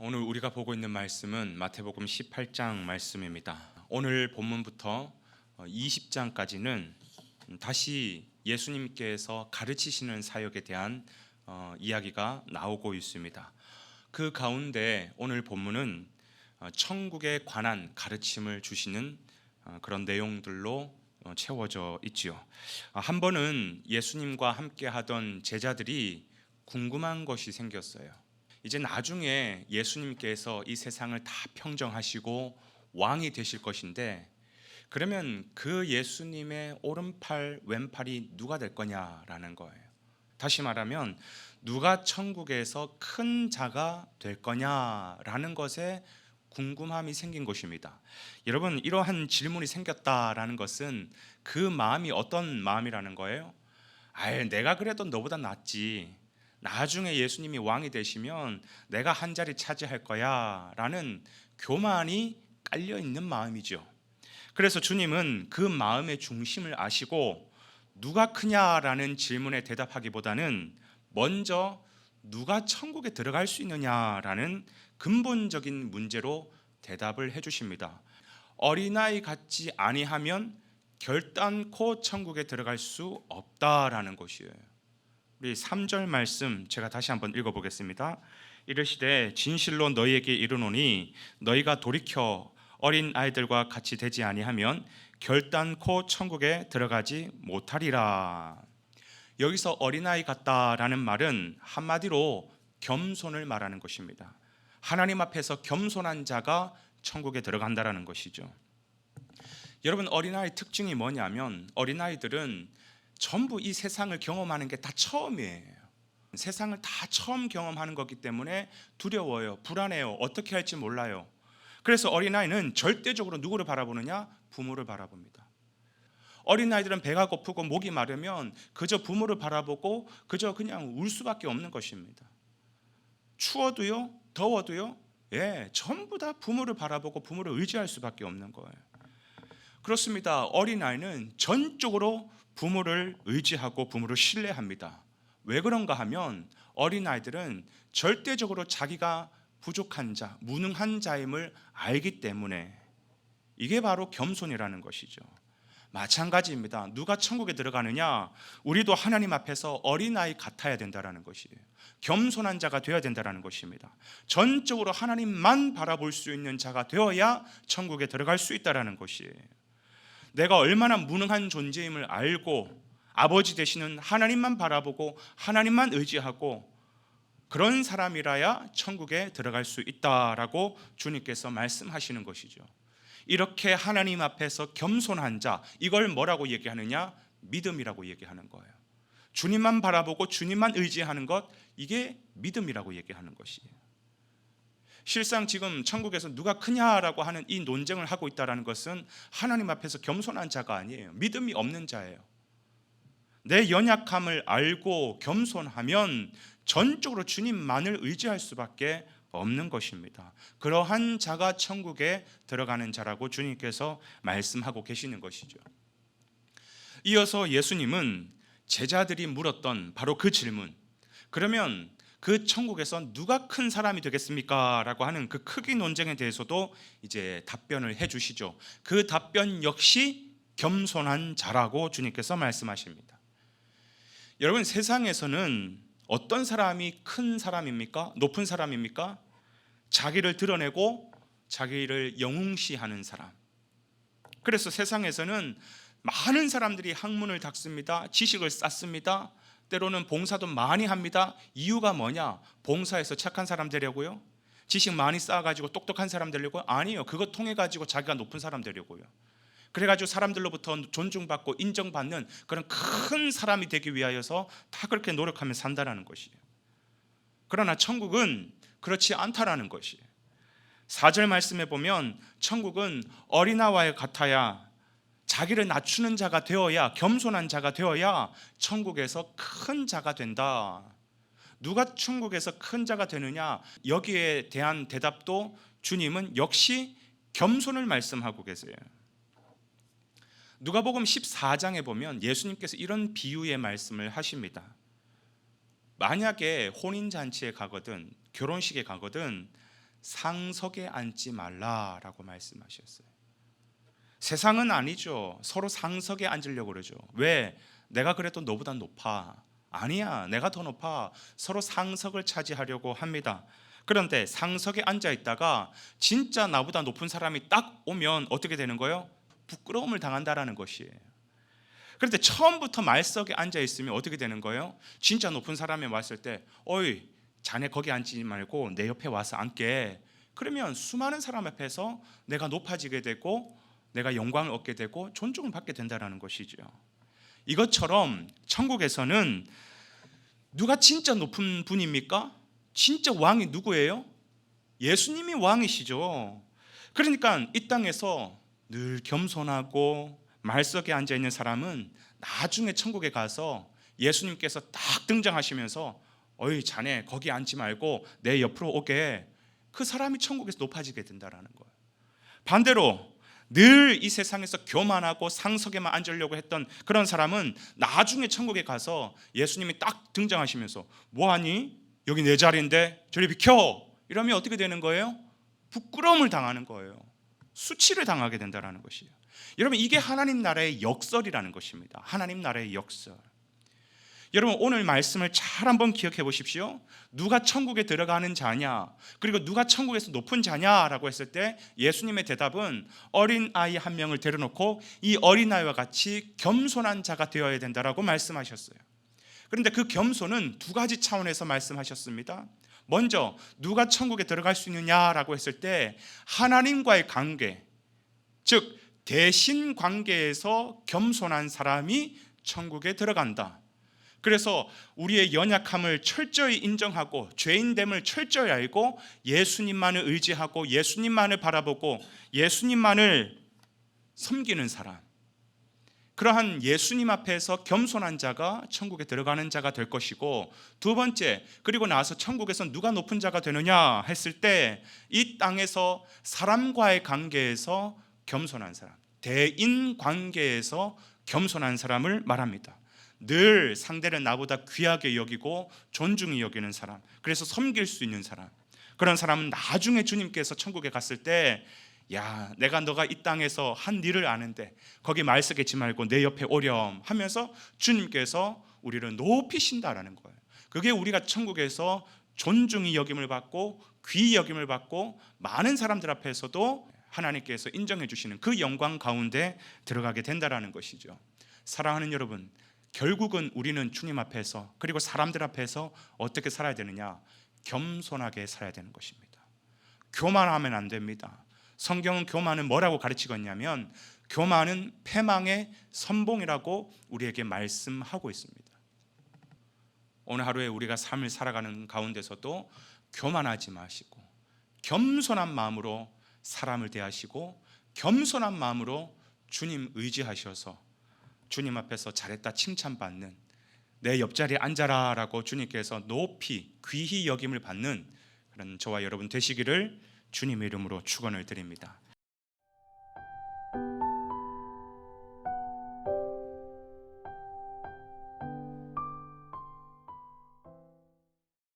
오늘 우리가 보고 있는 말씀은 마태복음 18장 말씀입니다. 오늘 본문부터 20장까지는 다시 예수님께서 가르치시는 사역에 대한 이야기가 나오고 있습니다. 그 가운데 오늘 본문은 천국에 관한 가르침을 주시는 그런 내용들로 채워져 있지요. 한 번은 예수님과 함께 하던 제자들이 궁금한 것이 생겼어요. 이제 나중에 예수님께서 이 세상을 다 평정하시고 왕이 되실 것인데, 그러면 그 예수님의 오른팔 왼팔이 누가 될 거냐라는 거예요. 다시 말하면 누가 천국에서 큰 자가 될 거냐라는 것에 궁금함이 생긴 것입니다. 여러분, 이러한 질문이 생겼다라는 것은 그 마음이 어떤 마음이라는 거예요? 내가 그래도 너보다 낫지, 나중에 예수님이 왕이 되시면 내가 한 자리 차지할 거야 라는 교만이 깔려있는 마음이죠. 그래서 주님은 그 마음의 중심을 아시고 누가 크냐라는 질문에 대답하기보다는 먼저 누가 천국에 들어갈 수 있느냐라는 근본적인 문제로 대답을 해주십니다. 어린아이 같지 아니하면 결단코 천국에 들어갈 수 없다라는 것이에요. 우리 3절 말씀 제가 다시 한번 읽어보겠습니다. 이르시되 진실로 너희에게 이르노니 너희가 돌이켜 어린 아이들과 같이 되지 아니하면 결단코 천국에 들어가지 못하리라. 여기서 어린아이 같다라는 말은 한마디로 겸손을 말하는 것입니다. 하나님 앞에서 겸손한 자가 천국에 들어간다라는 것이죠. 여러분, 어린아이 특징이 뭐냐면 어린아이들은 전부 이 세상을 경험하는 게 다 처음이에요. 세상을 다 처음 경험하는 거기 때문에 두려워요, 불안해요, 어떻게 할지 몰라요. 그래서 어린아이는 절대적으로 누구를 바라보느냐? 부모를 바라봅니다. 어린아이들은 배가 고프고 목이 마르면 그저 부모를 바라보고 그저 그냥 울 수밖에 없는 것입니다. 추워도요, 더워도요, 전부 다 부모를 바라보고 부모를 의지할 수밖에 없는 거예요. 그렇습니다. 어린아이는 전적으로 부모를 의지하고 부모를 신뢰합니다. 왜 그런가 하면 어린아이들은 절대적으로 자기가 부족한 자, 무능한 자임을 알기 때문에. 이게 바로 겸손이라는 것이죠. 마찬가지입니다. 누가 천국에 들어가느냐? 우리도 하나님 앞에서 어린아이 같아야 된다는 것이에요. 겸손한 자가 되어야 된다는 것입니다. 전적으로 하나님만 바라볼 수 있는 자가 되어야 천국에 들어갈 수 있다는 것이에요. 내가 얼마나 무능한 존재임을 알고 아버지 되시는 하나님만 바라보고 하나님만 의지하고 그런 사람이라야 천국에 들어갈 수 있다라고 주님께서 말씀하시는 것이죠. 이렇게 하나님 앞에서 겸손한 자, 이걸 뭐라고 얘기하느냐? 믿음이라고 얘기하는 거예요. 주님만 바라보고 주님만 의지하는 것, 이게 믿음이라고 얘기하는 것이에요. 실상 지금 천국에서 누가 크냐라고 하는 이 논쟁을 하고 있다는 것은 하나님 앞에서 겸손한 자가 아니에요. 믿음이 없는 자예요. 내 연약함을 알고 겸손하면 전적으로 주님만을 의지할 수밖에 없는 것입니다. 그러한 자가 천국에 들어가는 자라고 주님께서 말씀하고 계시는 것이죠. 이어서 예수님은 제자들이 물었던 바로 그 질문, 그러면 그 천국에서 누가 큰 사람이 되겠습니까? 라고 하는 그 크기 논쟁에 대해서도 이제 답변을 해 주시죠. 그 답변 역시 겸손한 자라고 주님께서 말씀하십니다. 여러분, 세상에서는 어떤 사람이 큰 사람입니까? 높은 사람입니까? 자기를 드러내고 자기를 영웅시하는 사람. 그래서 세상에서는 많은 사람들이 학문을 닦습니다. 지식을 쌓습니다. 때로는 봉사도 많이 합니다. 이유가 뭐냐? 봉사해서 착한 사람 되려고요? 지식 많이 쌓아가지고 똑똑한 사람 되려고요? 아니에요. 그거 통해가지고 자기가 높은 사람 되려고요. 그래가지고 사람들로부터 존중받고 인정받는 그런 큰 사람이 되기 위하여서 다 그렇게 노력하며 산다는 것이에요. 그러나 천국은 그렇지 않다라는 것이에요. 4절 말씀에 보면 천국은 어린아이와 같아야, 자기를 낮추는 자가 되어야, 겸손한 자가 되어야 천국에서 큰 자가 된다. 누가 천국에서 큰 자가 되느냐? 여기에 대한 대답도 주님은 역시 겸손을 말씀하고 계세요. 누가복음 14장에 보면 예수님께서 이런 비유의 말씀을 하십니다. 만약에 혼인잔치에 가거든 결혼식에 가거든 상석에 앉지 말라라고 말씀하셨어요. 세상은 아니죠. 서로 상석에 앉으려고 그러죠. 왜? 내가 그래도 너보다 높아. 아니야, 내가 더 높아. 서로 상석을 차지하려고 합니다. 그런데 상석에 앉아 있다가 진짜 나보다 높은 사람이 딱 오면 어떻게 되는 거예요? 부끄러움을 당한다라는 것이에요. 그런데 처음부터 말석에 앉아 있으면 어떻게 되는 거예요? 진짜 높은 사람이 왔을 때, 어이, 자네 거기 앉지 말고 내 옆에 와서 앉게. 그러면 수많은 사람 앞에서 내가 높아지게 되고 내가 영광을 얻게 되고 존중을 받게 된다는 것이죠. 이것처럼 천국에서는 누가 진짜 높은 분입니까? 진짜 왕이 누구예요? 예수님이 왕이시죠. 그러니까 이 땅에서 늘 겸손하고 말석에 앉아 있는 사람은 나중에 천국에 가서 예수님께서 딱 등장하시면서 어이, 자네 거기 앉지 말고 내 옆으로 오게. 그 사람이 천국에서 높아지게 된다는 거예요. 반대로 늘 이 세상에서 교만하고 상석에만 앉으려고 했던 그런 사람은 나중에 천국에 가서 예수님이 딱 등장하시면서 뭐하니? 여기 내 자리인데 저리 비켜! 이러면 어떻게 되는 거예요? 부끄러움을 당하는 거예요. 수치를 당하게 된다는 것이에요. 여러분, 이게 하나님 나라의 역설이라는 것입니다. 하나님 나라의 역설. 여러분, 오늘 말씀을 잘 한번 기억해 보십시오. 누가 천국에 들어가는 자냐, 그리고 누가 천국에서 높은 자냐라고 했을 때 예수님의 대답은 어린아이 한 명을 데려놓고 이 어린아이와 같이 겸손한 자가 되어야 된다라고 말씀하셨어요. 그런데 그 겸손은 두 가지 차원에서 말씀하셨습니다. 먼저 누가 천국에 들어갈 수 있느냐라고 했을 때 하나님과의 관계, 즉 대신 관계에서 겸손한 사람이 천국에 들어간다. 그래서 우리의 연약함을 철저히 인정하고 죄인됨을 철저히 알고 예수님만을 의지하고 예수님만을 바라보고 예수님만을 섬기는 사람, 그러한 예수님 앞에서 겸손한 자가 천국에 들어가는 자가 될 것이고, 두 번째, 그리고 나서 천국에서 누가 높은 자가 되느냐 했을 때 이 땅에서 사람과의 관계에서 겸손한 사람, 대인 관계에서 겸손한 사람을 말합니다. 늘 상대를 나보다 귀하게 여기고 존중히 여기는 사람, 그래서 섬길 수 있는 사람, 그런 사람은 나중에 주님께서 천국에 갔을 때 야, 내가 너가 이 땅에서 한 일을 아는데 거기 말석에 말고 내 옆에 오렴 하면서 주님께서 우리를 높이신다라는 거예요. 그게 우리가 천국에서 존중히 여김을 받고 귀히 여김을 받고 많은 사람들 앞에서도 하나님께서 인정해 주시는 그 영광 가운데 들어가게 된다라는 것이죠. 사랑하는 여러분, 결국은 우리는 주님 앞에서 그리고 사람들 앞에서 어떻게 살아야 되느냐? 겸손하게 살아야 되는 것입니다. 교만하면 안 됩니다. 성경은 교만은 뭐라고 가르치고 있냐면 교만은 패망의 선봉이라고 우리에게 말씀하고 있습니다. 오늘 하루에 우리가 삶을 살아가는 가운데서도 교만하지 마시고 겸손한 마음으로 사람을 대하시고 겸손한 마음으로 주님 의지하셔서 주님 앞에서 잘했다 칭찬받는, 내 옆자리에 앉아라 라고 주님께서 높이 귀히 여김을 받는 그런 저와 여러분 되시기를 주님의 이름으로 축원을 드립니다.